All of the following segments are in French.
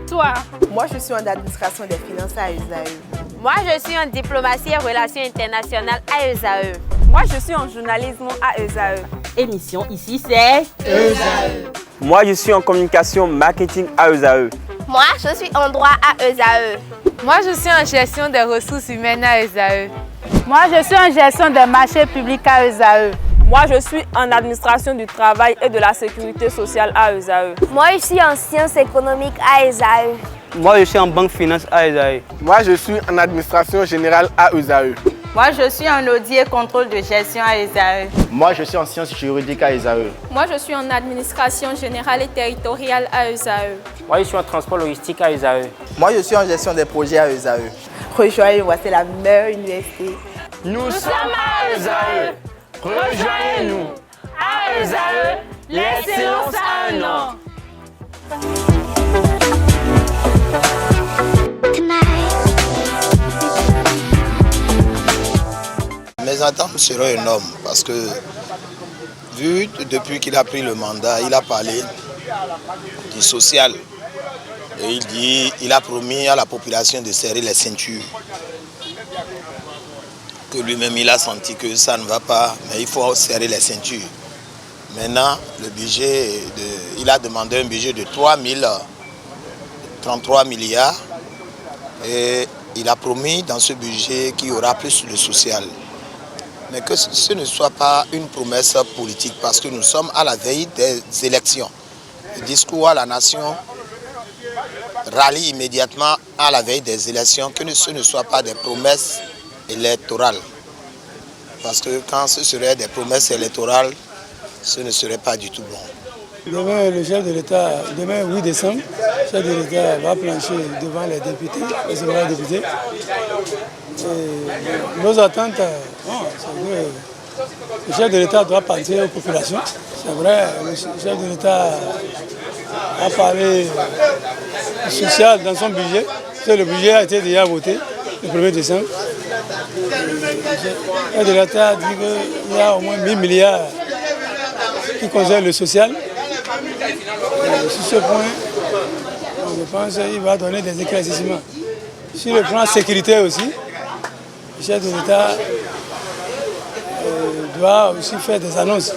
toi? Moi, je suis en administration des finances à ESAE. Moi, je suis en diplomatie et relations internationales à ESAE. Moi, je suis en journalisme à ESAE. Émission ici, c'est ESAE. Moi, je suis en communication marketing à ESAE. Moi, je suis en droit à ESAE. Moi, je suis en gestion des ressources humaines à ESAE. Moi, je suis en gestion des marchés publics à ESAE. Moi, je suis en administration du travail et de la sécurité sociale à ESAE. Moi, je suis en sciences économiques à ESAE. Moi, je suis en banque finance à ESAE. Moi, je suis en administration générale à ESAE. Moi, je suis en audit et contrôle de gestion à ESAE. Moi, je suis en sciences juridiques à ESAE. Moi, je suis en administration générale et territoriale à ESAE. Moi, je suis en transport logistique à ESAE. Moi, je suis en gestion des projets à ESAE. Rejoignez-moi, c'est la meilleure université. Nous sommes à ESAE. Rejoignez-nous. À ESAE, l'excellence a un nom. Mes attentes seront énormes parce que, vu depuis qu'il a pris le mandat, il a parlé du social. Et il a promis à la population de serrer les ceintures. Que lui-même, il a senti que ça ne va pas, mais il faut serrer les ceintures. Maintenant, le budget, il a demandé un budget de 33 milliards. Et il a promis dans ce budget qu'il y aura plus de social. Mais que ce ne soit pas une promesse politique parce que nous sommes à la veille des élections. Le discours à la nation rallie immédiatement à la veille des élections, que ce ne soit pas des promesses électorales. Parce que quand ce serait des promesses électorales, ce ne serait pas du tout bon. Demain, le chef de l'État, demain 8 décembre, le chef de l'État va plancher devant les députés, les honorables députés. Et nos attentes, c'est que le chef de l'État doit penser aux populations. C'est vrai, le chef de l'État a parlé social dans son budget. Le budget a été déjà voté le 1er décembre. Le chef de l'État a dit qu'il y a au moins 1000 milliards qui concernent le social. Et sur ce point, je pense qu'il va donner des éclaircissements. Sur le plan sécurité aussi, le chef de l'État doit aussi faire des annonces.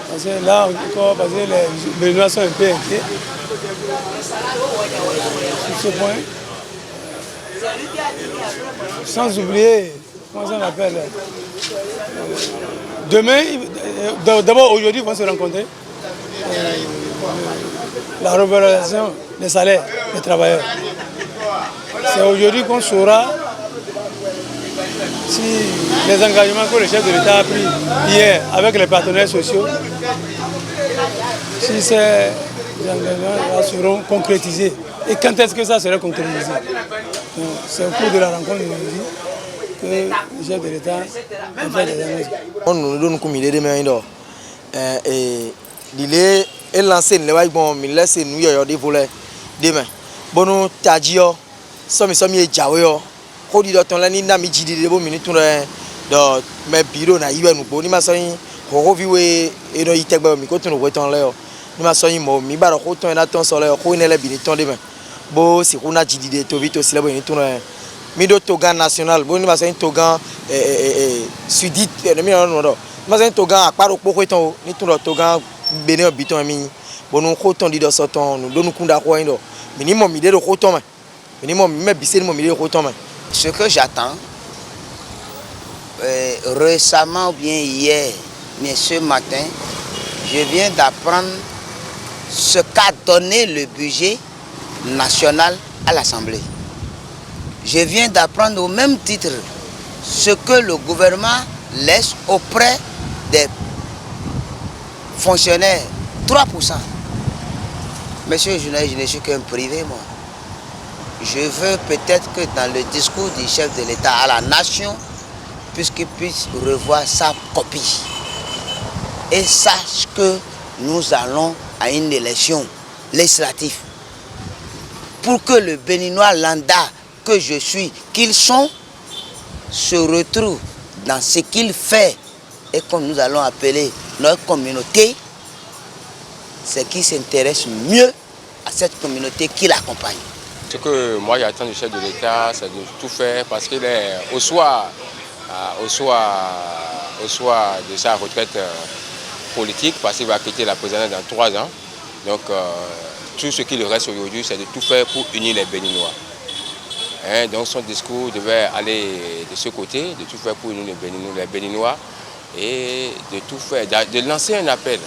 Parce que là encore, les Béninois sont un peu inquiets. Sur ce point, sans oublier, comment ça s'appelle, demain, d'abord aujourd'hui, ils vont se rencontrer. La revalorisation des salaires des travailleurs. C'est aujourd'hui qu'on saura si les engagements que le chef de l'État a pris hier avec les partenaires sociaux, si ces engagements seront concrétisés. Et quand est-ce que ça sera concrétisé? C'est au cours de la rencontre d'aujourd'hui que le chef de l'État a fait des annonces. On nous donne comme il est demain. Et il est lancé, il est bon, il laisse nous y avoir des volets demain. Bon, nous t'as dit, sommes Jaoué. Quand il doit l'année n'a mis des bons minutes dans mes bureaux, na y va nous bon, il m'a sonné, reviewé et nous y t'es bon, mais quand on voit en l'air, il m'a sonné mon, mi barre quand on attend sur l'air, quand on est là, il est tombé demain. Bon, c'est qu'on a dit des tovites aussi là, il tourne. Mais d'autres Togan national, bon, il m'a sonné Togan sudite, le meilleur nom. Il m'a sonné Togan à part au pourquoi il tourne Togan bénéfice biton ami. Bon, nous comptons dit dans ce temps, nous donnons compte à quoi il doit. Minimum idée de retour, minimum mais bisser mon idée de retour. Ce que j'attends, récemment ou bien hier, mais ce matin, je viens d'apprendre ce qu'a donné le budget national à l'Assemblée. Je viens d'apprendre au même titre ce que le gouvernement laisse auprès des fonctionnaires, 3%. Monsieur le journaliste, je ne suis qu'un privé, moi. Je veux peut-être que dans le discours du chef de l'État à la nation, puisqu'il puisse revoir sa copie et sache que nous allons à une élection législative. Pour que le Béninois lambda que je suis, qu'ils sont, se retrouve dans ce qu'il fait et comme nous allons appeler notre communauté, c'est qui s'intéresse mieux à cette communauté qui l'accompagne. Ce que moi j'attends du chef de l'État, c'est de tout faire parce qu'il est au soir de sa retraite politique, parce qu'il va quitter la présidence dans 3 ans. Donc tout ce qui lui reste aujourd'hui, c'est de tout faire pour unir les Béninois. Donc son discours devait aller de ce côté, de tout faire pour unir les Béninois et de tout faire, de lancer un appel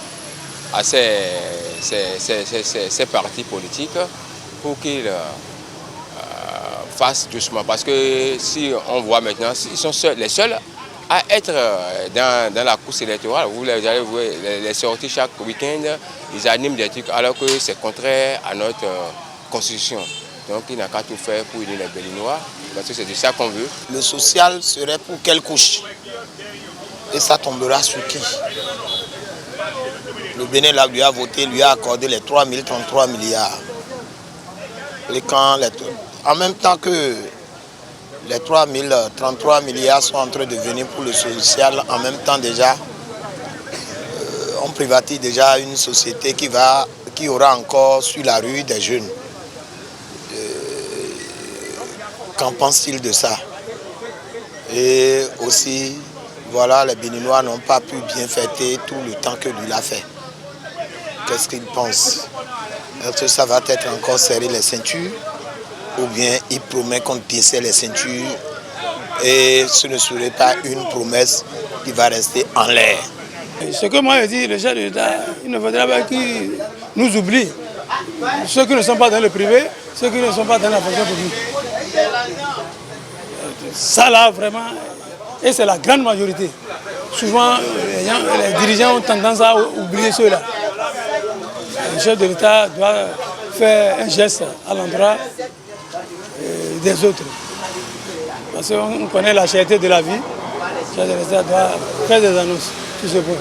à ces partis politiques pour qu'ils fassent doucement. Parce que si on voit maintenant, ils sont les seuls à être dans la course électorale. Vous allez voir les sorties chaque week-end, ils animent des trucs alors que c'est contraire à notre constitution. Donc il n'a qu'à tout faire pour unir les Béninois, parce que c'est de ça qu'on veut. Le social serait pour quelle couche? Et ça tombera sur qui? Le Bénin lui a voté, lui a accordé les 3033 milliards. En même temps que les 3033 milliards sont en train de venir pour le social, en même temps déjà, on privatise déjà une société qui aura encore sur la rue des jeunes. Qu'en pense-t-il de ça? Et aussi, voilà, les Béninois n'ont pas pu bien fêter tout le temps que lui l'a fait. Qu'est-ce qu'il pense? Est-ce que ça va être encore serrer les ceintures? Ou bien il promet qu'on desserre les ceintures et ce ne serait pas une promesse qui va rester en l'air? Ce que moi je dis, le chef de l'État, il ne faudrait pas qu'il nous oublie. Ceux qui ne sont pas dans le privé, ceux qui ne sont pas dans la fonction publique. Ça là, vraiment, et c'est la grande majorité. Souvent, les dirigeants ont tendance à oublier ceux-là. Le chef de l'État doit faire un geste à l'endroit des autres. Parce qu'on connaît la cherté de la vie. Le chef de l'État doit faire des annonces sur ce point.